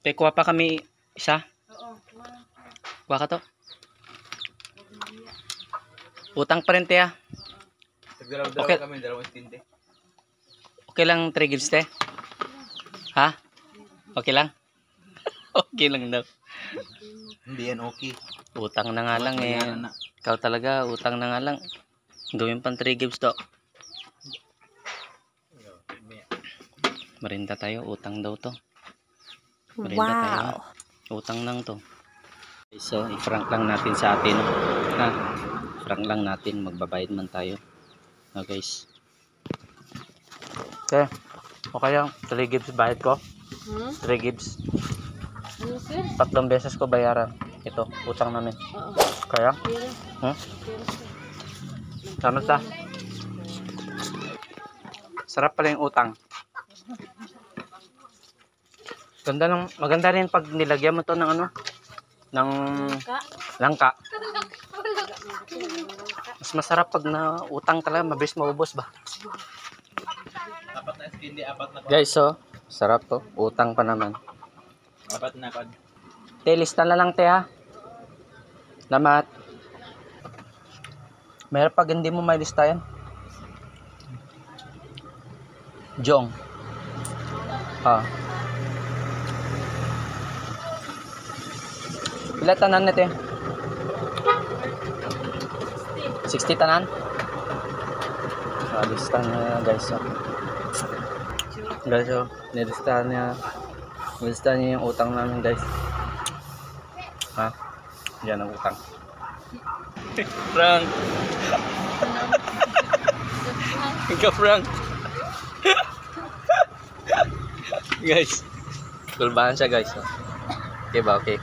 Te, kuha pa kami isa. Oo. Kuha ka to. Utang pa rin, te, ah. Dalaw-dalaw Okay. kami, dalawang stinte. Okay lang 3 gigs, te? Ha? Okay lang? Okay lang daw. Hindi yan okay. Utang na nga lang eh. Bayaran na. Ikaw talaga, utang na nga lang. Gawin pang 3 gigs to. Marinda tayo, utang daw to. Marinda tayo, ha? Utang lang to. So, i-frank lang natin sa atin. Ha? Frank lang natin, magbabayad man tayo. Ha, guys. Okay. Okay lang, 3 gigs bayad ko. 3 gigs. Ano sir? 3 beses ko bayaran. Ito, utang namin. Oo. Kaya? Pero, Hmm? pero sir. Sama ta. Sarap pala yung utang. Ganda ng, maganda rin pag nilagyan mo to ng ano? Ng Ka? langka. Mas masarap pag na utang talaga, mabilis maubos ba? Apat na stinte, apat na Guys, so, sarap to. Utang pa naman. Apat na kod. Te, lista na lang te ha. Lamat. Meron pag hindi mo may lista yan. Jong. Ha. Pila tanan na te? 60 tanan? Lista niya guys. So. Guys, so, nilista niya yung utang namin guys. Ha? Yan ang utang. Frank. Ikaw Frank. Guys. Kulbahan siya guys. Okay ba? Okay.